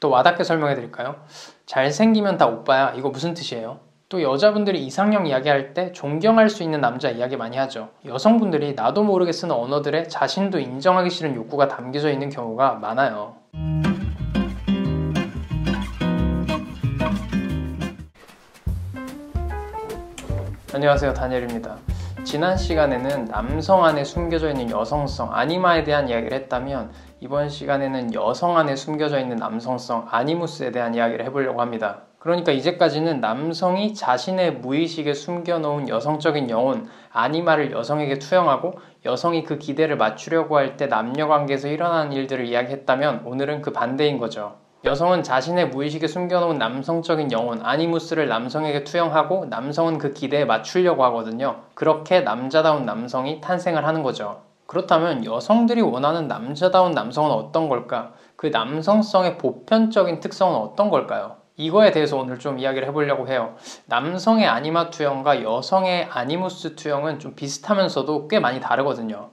또 와닿게 설명해 드릴까요? 잘생기면 다 오빠야. 이거 무슨 뜻이에요? 또 여자분들이 이상형 이야기할 때 존경할 수 있는 남자 이야기 많이 하죠. 여성분들이 나도 모르게 쓰는 언어들에 자신도 인정하기 싫은 욕구가 담겨져 있는 경우가 많아요. 안녕하세요, 다니엘입니다. 지난 시간에는 남성 안에 숨겨져 있는 여성성, 아니마에 대한 이야기를 했다면 이번 시간에는 여성 안에 숨겨져 있는 남성성, 아니무스에 대한 이야기를 해보려고 합니다. 그러니까 이제까지는 남성이 자신의 무의식에 숨겨놓은 여성적인 영혼, 아니마를 여성에게 투영하고 여성이 그 기대를 맞추려고 할 때 남녀관계에서 일어나는 일들을 이야기했다면 오늘은 그 반대인 거죠. 여성은 자신의 무의식에 숨겨놓은 남성적인 영혼, 아니무스를 남성에게 투영하고 남성은 그 기대에 맞추려고 하거든요. 그렇게 남자다운 남성이 탄생을 하는 거죠. 그렇다면 여성들이 원하는 남자다운 남성은 어떤 걸까? 그 남성성의 보편적인 특성은 어떤 걸까요? 이거에 대해서 오늘 좀 이야기를 해보려고 해요. 남성의 아니마 투영과 여성의 아니무스 투영은 좀 비슷하면서도 꽤 많이 다르거든요.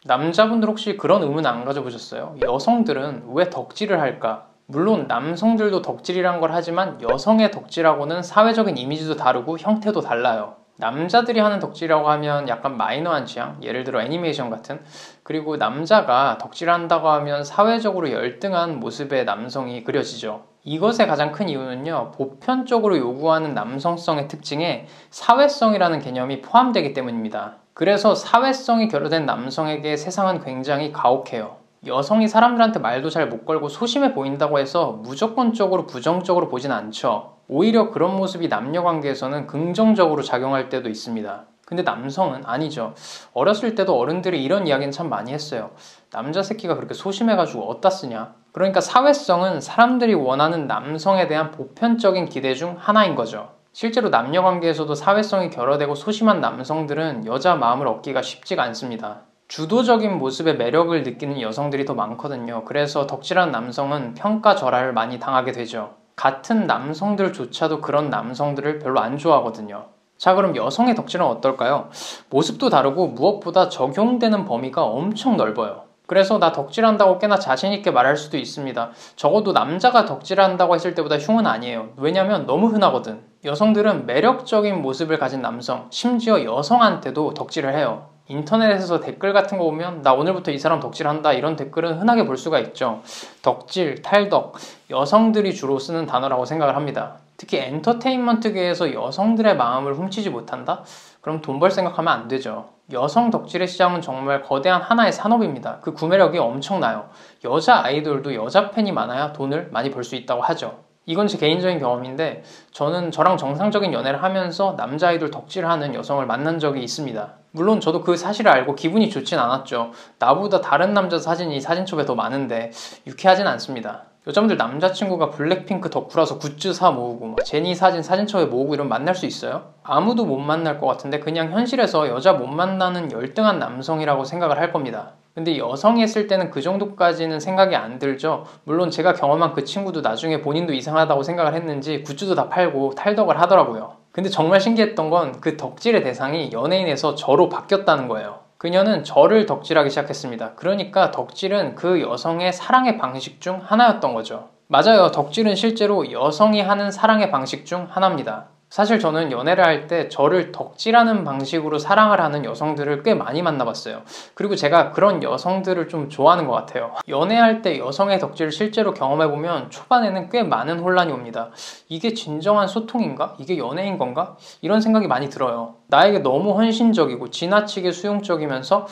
남자분들 혹시 그런 의문 안 가져보셨어요? 여성들은 왜 덕질을 할까? 물론 남성들도 덕질이란 걸 하지만 여성의 덕질하고는 사회적인 이미지도 다르고 형태도 달라요. 남자들이 하는 덕질이라고 하면 약간 마이너한 취향, 예를 들어 애니메이션 같은, 그리고 남자가 덕질한다고 하면 사회적으로 열등한 모습의 남성이 그려지죠. 이것의 가장 큰 이유는요, 보편적으로 요구하는 남성성의 특징에 사회성이라는 개념이 포함되기 때문입니다. 그래서 사회성이 결여된 남성에게 세상은 굉장히 가혹해요. 여성이 사람들한테 말도 잘 못 걸고 소심해 보인다고 해서 무조건적으로 부정적으로 보진 않죠. 오히려 그런 모습이 남녀관계에서는 긍정적으로 작용할 때도 있습니다. 근데 남성은 아니죠. 어렸을 때도 어른들이 이런 이야기는 참 많이 했어요. 남자 새끼가 그렇게 소심해가지고 어디다 쓰냐? 그러니까 사회성은 사람들이 원하는 남성에 대한 보편적인 기대 중 하나인 거죠. 실제로 남녀관계에서도 사회성이 결여되고 소심한 남성들은 여자 마음을 얻기가 쉽지가 않습니다. 주도적인 모습의 매력을 느끼는 여성들이 더 많거든요. 그래서 덕질한 남성은 평가절하를 많이 당하게 되죠. 같은 남성들조차도 그런 남성들을 별로 안 좋아하거든요. 자, 그럼 여성의 덕질은 어떨까요? 모습도 다르고 무엇보다 적용되는 범위가 엄청 넓어요. 그래서 나 덕질한다고 꽤나 자신있게 말할 수도 있습니다. 적어도 남자가 덕질한다고 했을 때보다 흉은 아니에요. 왜냐면 너무 흔하거든. 여성들은 매력적인 모습을 가진 남성, 심지어 여성한테도 덕질을 해요. 인터넷에서 댓글 같은 거 보면 나 오늘부터 이 사람 덕질한다 이런 댓글은 흔하게 볼 수가 있죠. 덕질, 탈덕, 여성들이 주로 쓰는 단어라고 생각을 합니다. 특히 엔터테인먼트계에서 여성들의 마음을 훔치지 못한다? 그럼 돈 벌 생각하면 안 되죠. 여성 덕질의 시장은 정말 거대한 하나의 산업입니다. 그 구매력이 엄청나요. 여자 아이돌도 여자 팬이 많아야 돈을 많이 벌 수 있다고 하죠. 이건 제 개인적인 경험인데 저는 저랑 정상적인 연애를 하면서 남자 아이돌 덕질하는 여성을 만난 적이 있습니다. 물론 저도 그 사실을 알고 기분이 좋진 않았죠. 나보다 다른 남자 사진이 사진첩에 더 많은데 유쾌하진 않습니다. 여자분들 남자친구가 블랙핑크 덕후라서 굿즈 사 모으고 제니 사진 사진첩에 모으고 이러면 만날 수 있어요? 아무도 못 만날 것 같은데 그냥 현실에서 여자 못 만나는 열등한 남성이라고 생각을 할 겁니다. 근데 여성이 했을 때는 그 정도까지는 생각이 안 들죠. 물론 제가 경험한 그 친구도 나중에 본인도 이상하다고 생각을 했는지 굿즈도 다 팔고 탈덕을 하더라고요. 근데 정말 신기했던 건 그 덕질의 대상이 연예인에서 저로 바뀌었다는 거예요. 그녀는 저를 덕질하기 시작했습니다. 그러니까 덕질은 그 여성의 사랑의 방식 중 하나였던 거죠. 맞아요. 덕질은 실제로 여성이 하는 사랑의 방식 중 하나입니다. 사실 저는 연애를 할 때 저를 덕질하는 방식으로 사랑을 하는 여성들을 꽤 많이 만나봤어요. 그리고 제가 그런 여성들을 좀 좋아하는 것 같아요. 연애할 때 여성의 덕질을 실제로 경험해보면 초반에는 꽤 많은 혼란이 옵니다. 이게 진정한 소통인가? 이게 연애인 건가? 이런 생각이 많이 들어요. 나에게 너무 헌신적이고 지나치게 수용적이면서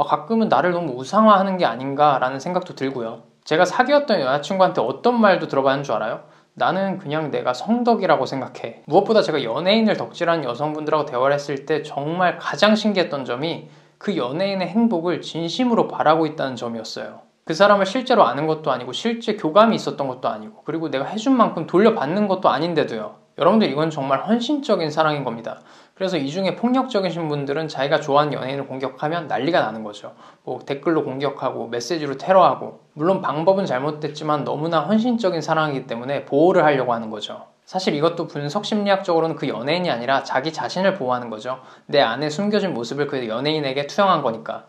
가끔은 나를 너무 우상화하는 게 아닌가라는 생각도 들고요. 제가 사귀었던 여자친구한테 어떤 말도 들어봤는 줄 알아요? 나는 그냥 내가 성덕이라고 생각해. 무엇보다 제가 연예인을 덕질하는 여성분들하고 대화를 했을 때 정말 가장 신기했던 점이 그 연예인의 행복을 진심으로 바라고 있다는 점이었어요. 그 사람을 실제로 아는 것도 아니고 실제 교감이 있었던 것도 아니고 그리고 내가 해준 만큼 돌려받는 것도 아닌데도요. 여러분들 이건 정말 헌신적인 사랑인 겁니다. 그래서 이 중에 폭력적이신 분들은 자기가 좋아하는 연예인을 공격하면 난리가 나는 거죠. 뭐 댓글로 공격하고 메시지로 테러하고 물론 방법은 잘못됐지만 너무나 헌신적인 사랑이기 때문에 보호를 하려고 하는 거죠. 사실 이것도 분석 심리학적으로는 그 연예인이 아니라 자기 자신을 보호하는 거죠. 내 안에 숨겨진 모습을 그 연예인에게 투영한 거니까.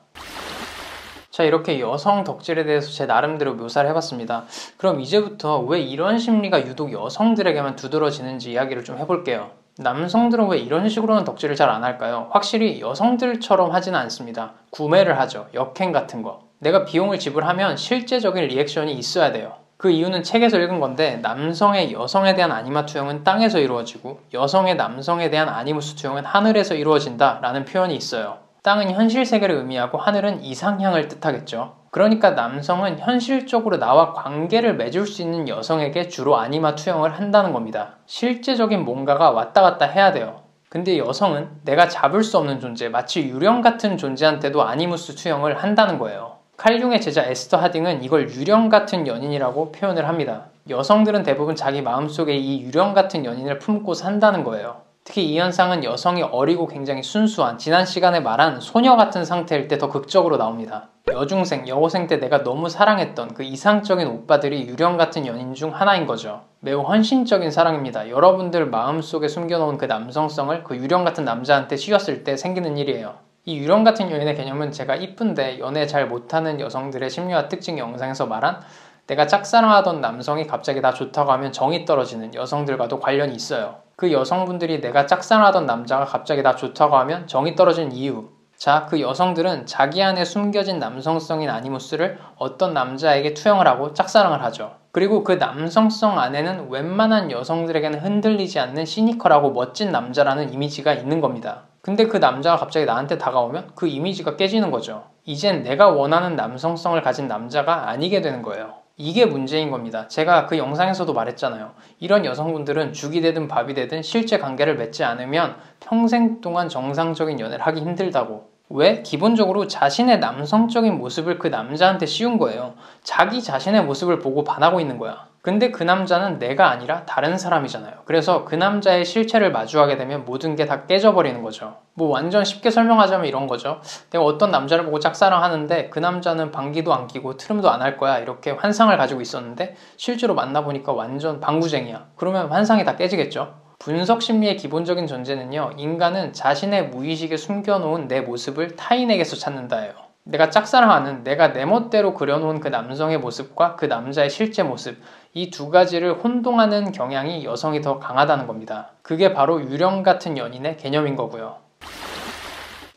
자, 이렇게 여성 덕질에 대해서 제 나름대로 묘사를 해봤습니다. 그럼 이제부터 왜 이런 심리가 유독 여성들에게만 두드러지는지 이야기를 좀 해볼게요. 남성들은 왜 이런 식으로는 덕질을 잘 안 할까요? 확실히 여성들처럼 하지는 않습니다. 구매를 하죠. 역행 같은 거. 내가 비용을 지불하면 실제적인 리액션이 있어야 돼요. 그 이유는 책에서 읽은 건데, 남성의 여성에 대한 아니마 투영은 땅에서 이루어지고 여성의 남성에 대한 아니무스 투영은 하늘에서 이루어진다 라는 표현이 있어요. 땅은 현실 세계를 의미하고 하늘은 이상향을 뜻하겠죠. 그러니까 남성은 현실적으로 나와 관계를 맺을 수 있는 여성에게 주로 아니마 투영을 한다는 겁니다. 실제적인 뭔가가 왔다 갔다 해야 돼요. 근데 여성은 내가 잡을 수 없는 존재, 마치 유령 같은 존재한테도 아니무스 투영을 한다는 거예요. 칼융의 제자 에스터 하딩은 이걸 유령 같은 연인이라고 표현을 합니다. 여성들은 대부분 자기 마음속에 이 유령 같은 연인을 품고 산다는 거예요. 특히 이 현상은 여성이 어리고 굉장히 순수한, 지난 시간에 말한 소녀 같은 상태일 때 더 극적으로 나옵니다. 여중생, 여고생 때 내가 너무 사랑했던 그 이상적인 오빠들이 유령 같은 연인 중 하나인 거죠. 매우 헌신적인 사랑입니다. 여러분들 마음속에 숨겨놓은 그 남성성을 그 유령 같은 남자한테 씌웠을 때 생기는 일이에요. 이 유령 같은 연인의 개념은 제가 이쁜데 연애 잘 못하는 여성들의 심리와 특징 영상에서 말한 내가 짝사랑하던 남성이 갑자기 나 좋다고 하면 정이 떨어지는 여성들과도 관련이 있어요. 그 여성분들이 내가 짝사랑하던 남자가 갑자기 나 좋다고 하면 정이 떨어지는 이유. 자, 그 여성들은 자기 안에 숨겨진 남성성인 아니무스를 어떤 남자에게 투영을 하고 짝사랑을 하죠. 그리고 그 남성성 안에는 웬만한 여성들에게는 흔들리지 않는 시니컬하고 멋진 남자라는 이미지가 있는 겁니다. 근데 그 남자가 갑자기 나한테 다가오면 그 이미지가 깨지는 거죠. 이젠 내가 원하는 남성성을 가진 남자가 아니게 되는 거예요. 이게 문제인 겁니다. 제가 그 영상에서도 말했잖아요. 이런 여성분들은 죽이 되든 밥이 되든 실제 관계를 맺지 않으면 평생 동안 정상적인 연애를 하기 힘들다고. 왜? 기본적으로 자신의 남성적인 모습을 그 남자한테 씌운 거예요. 자기 자신의 모습을 보고 반하고 있는 거야. 근데 그 남자는 내가 아니라 다른 사람이잖아요. 그래서 그 남자의 실체를 마주하게 되면 모든 게 다 깨져버리는 거죠. 뭐 완전 쉽게 설명하자면 이런 거죠. 내가 어떤 남자를 보고 짝사랑하는데 그 남자는 방귀도 안 끼고 트름도 안 할 거야 이렇게 환상을 가지고 있었는데 실제로 만나보니까 완전 방구쟁이야. 그러면 환상이 다 깨지겠죠. 분석 심리의 기본적인 전제는요, 인간은 자신의 무의식에 숨겨놓은 내 모습을 타인에게서 찾는다예요. 내가 짝사랑하는, 내가 내 멋대로 그려놓은 그 남성의 모습과 그 남자의 실제 모습, 이 두 가지를 혼동하는 경향이 여성이 더 강하다는 겁니다. 그게 바로 유령 같은 연인의 개념인 거고요.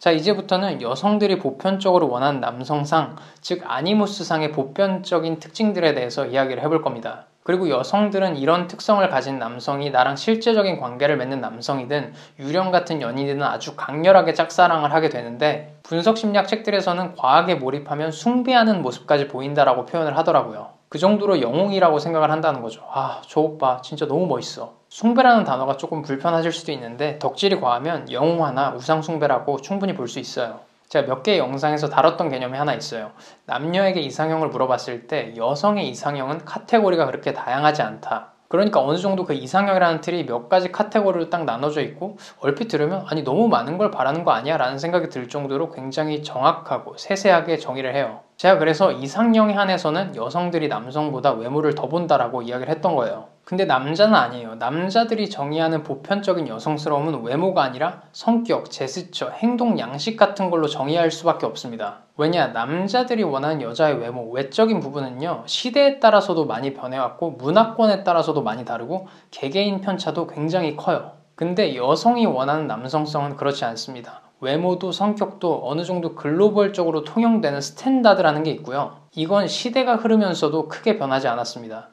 자, 이제부터는 여성들이 보편적으로 원하는 남성상, 즉 아니무스상의 보편적인 특징들에 대해서 이야기를 해볼 겁니다. 그리고 여성들은 이런 특성을 가진 남성이 나랑 실제적인 관계를 맺는 남성이든 유령 같은 연인이든 아주 강렬하게 짝사랑을 하게 되는데, 분석심리학 책들에서는 과하게 몰입하면 숭배하는 모습까지 보인다라고 표현을 하더라고요. 그 정도로 영웅이라고 생각을 한다는 거죠. 아, 저 오빠 진짜 너무 멋있어. 숭배라는 단어가 조금 불편하실 수도 있는데 덕질이 과하면 영웅화나 우상숭배라고 충분히 볼 수 있어요. 제가 몇 개의 영상에서 다뤘던 개념이 하나 있어요. 남녀에게 이상형을 물어봤을 때 여성의 이상형은 카테고리가 그렇게 다양하지 않다. 그러니까 어느 정도 그 이상형이라는 틀이 몇 가지 카테고리로 딱 나눠져 있고 얼핏 들으면 아니 너무 많은 걸 바라는 거 아니야? 라는 생각이 들 정도로 굉장히 정확하고 세세하게 정의를 해요. 제가 그래서 이상형에 한해서는 여성들이 남성보다 외모를 더 본다라고 이야기를 했던 거예요. 근데 남자는 아니에요. 남자들이 정의하는 보편적인 여성스러움은 외모가 아니라 성격, 제스처, 행동 양식 같은 걸로 정의할 수밖에 없습니다. 왜냐, 남자들이 원하는 여자의 외모, 외적인 부분은요, 시대에 따라서도 많이 변해왔고 문화권에 따라서도 많이 다르고 개개인 편차도 굉장히 커요. 근데 여성이 원하는 남성성은 그렇지 않습니다. 외모도 성격도 어느 정도 글로벌적으로 통용되는 스탠다드라는 게 있고요. 이건 시대가 흐르면서도 크게 변하지 않았습니다.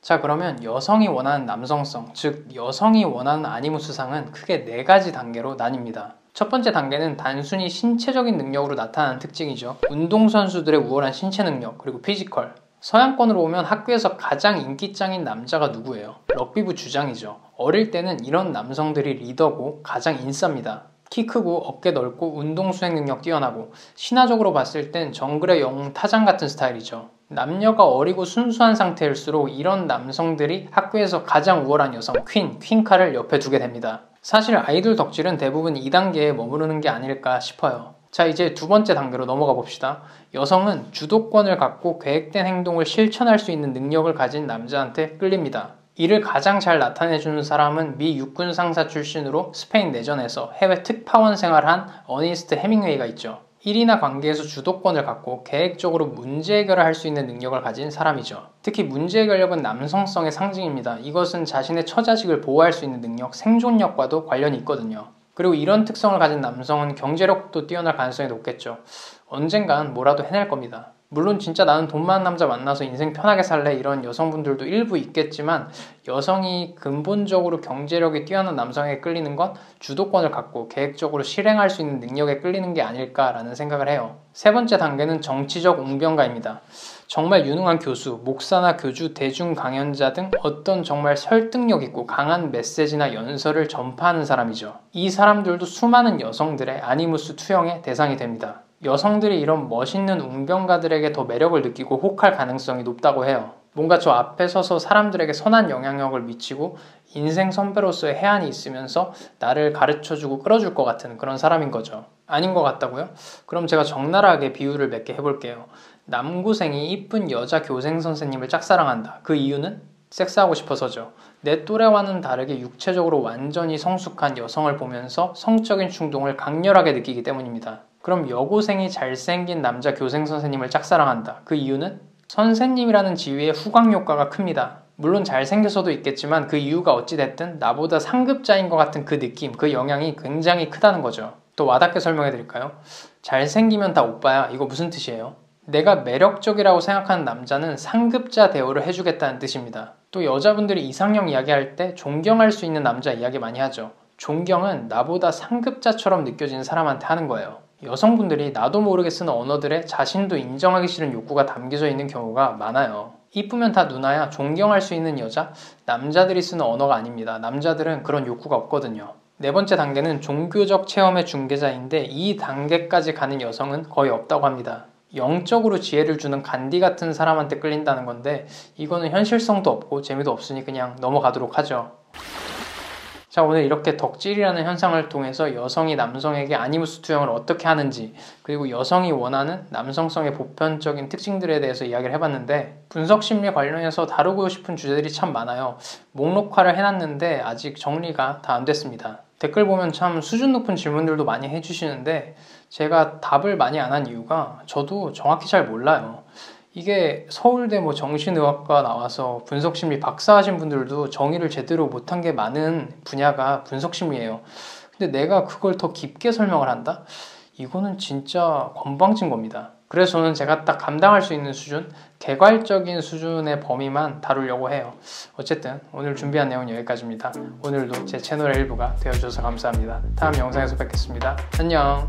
자, 그러면 여성이 원하는 남성성, 즉 여성이 원하는 아니무스상은 크게 4가지 단계로 나뉩니다. 첫 번째 단계는 단순히 신체적인 능력으로 나타나는 특징이죠. 운동선수들의 우월한 신체 능력, 그리고 피지컬. 서양권으로 오면 학교에서 가장 인기짱인 남자가 누구예요? 럭비부 주장이죠. 어릴 때는 이런 남성들이 리더고 가장 인싸입니다. 키 크고 어깨 넓고 운동 수행 능력 뛰어나고 신화적으로 봤을 땐 정글의 영웅 타잔 같은 스타일이죠. 남녀가 어리고 순수한 상태일수록 이런 남성들이 학교에서 가장 우월한 여성 퀸카를 옆에 두게 됩니다. 사실 아이돌 덕질은 대부분 2단계에 머무르는 게 아닐까 싶어요. 자, 이제 두 번째 단계로 넘어가 봅시다. 여성은 주도권을 갖고 계획된 행동을 실천할 수 있는 능력을 가진 남자한테 끌립니다. 이를 가장 잘 나타내주는 사람은 미 육군 상사 출신으로 스페인 내전에서 해외 특파원 생활한 어니스트 해밍웨이가 있죠. 일이나 관계에서 주도권을 갖고 계획적으로 문제 해결을 할 수 있는 능력을 가진 사람이죠. 특히 문제 해결력은 남성성의 상징입니다. 이것은 자신의 처자식을 보호할 수 있는 능력, 생존력과도 관련이 있거든요. 그리고 이런 특성을 가진 남성은 경제력도 뛰어날 가능성이 높겠죠. 언젠간 뭐라도 해낼 겁니다. 물론 진짜 나는 돈 많은 남자 만나서 인생 편하게 살래 이런 여성분들도 일부 있겠지만, 여성이 근본적으로 경제력이 뛰어난 남성에게 끌리는 건 주도권을 갖고 계획적으로 실행할 수 있는 능력에 끌리는 게 아닐까라는 생각을 해요. 세 번째 단계는 정치적 웅변가입니다. 정말 유능한 교수, 목사나 교주, 대중 강연자 등 어떤 정말 설득력 있고 강한 메시지나 연설을 전파하는 사람이죠. 이 사람들도 수많은 여성들의 아니무스 투영의 대상이 됩니다. 여성들이 이런 멋있는 웅변가들에게 더 매력을 느끼고 혹할 가능성이 높다고 해요. 뭔가 저 앞에 서서 사람들에게 선한 영향력을 미치고 인생 선배로서의 해안이 있으면서 나를 가르쳐주고 끌어줄 것 같은 그런 사람인 거죠. 아닌 것 같다고요? 그럼 제가 적나라하게 비유를 몇 개 해볼게요. 남고생이 이쁜 여자 교생 선생님을 짝사랑한다. 그 이유는? 섹스하고 싶어서죠. 내 또래와는 다르게 육체적으로 완전히 성숙한 여성을 보면서 성적인 충동을 강렬하게 느끼기 때문입니다. 그럼 여고생이 잘생긴 남자 교생 선생님을 짝사랑한다. 그 이유는? 선생님이라는 지위의 후광 효과가 큽니다. 물론 잘생겨서도 있겠지만 그 이유가 어찌됐든 나보다 상급자인 것 같은 그 느낌, 그 영향이 굉장히 크다는 거죠. 또 와닿게 설명해 드릴까요? 잘생기면 다 오빠야. 이거 무슨 뜻이에요? 내가 매력적이라고 생각하는 남자는 상급자 대우를 해주겠다는 뜻입니다. 또 여자분들이 이상형 이야기할 때 존경할 수 있는 남자 이야기 많이 하죠. 존경은 나보다 상급자처럼 느껴지는 사람한테 하는 거예요. 여성분들이 나도 모르게 쓰는 언어들에 자신도 인정하기 싫은 욕구가 담겨져 있는 경우가 많아요. 이쁘면 다 누나야, 존경할 수 있는 여자? 남자들이 쓰는 언어가 아닙니다. 남자들은 그런 욕구가 없거든요. 네 번째 단계는 종교적 체험의 중개자인데, 이 단계까지 가는 여성은 거의 없다고 합니다. 영적으로 지혜를 주는 간디 같은 사람한테 끌린다는 건데, 이거는 현실성도 없고 재미도 없으니 그냥 넘어가도록 하죠. 자, 오늘 이렇게 덕질이라는 현상을 통해서 여성이 남성에게 아니무스 투영을 어떻게 하는지, 그리고 여성이 원하는 남성성의 보편적인 특징들에 대해서 이야기를 해봤는데, 분석심리 관련해서 다루고 싶은 주제들이 참 많아요. 목록화를 해놨는데 아직 정리가 다 안 됐습니다. 댓글 보면 참 수준 높은 질문들도 많이 해주시는데 제가 답을 많이 안 한 이유가 저도 정확히 잘 몰라요. 이게 서울대 정신의학과 나와서 분석심리 박사하신 분들도 정의를 제대로 못한 게 많은 분야가 분석심리예요. 근데 내가 그걸 더 깊게 설명을 한다? 이거는 진짜 건방진 겁니다. 그래서 저는 제가 딱 감당할 수 있는 수준, 개괄적인 수준의 범위만 다루려고 해요. 어쨌든 오늘 준비한 내용은 여기까지입니다. 오늘도 제 채널의 일부가 되어주셔서 감사합니다. 다음 영상에서 뵙겠습니다. 안녕.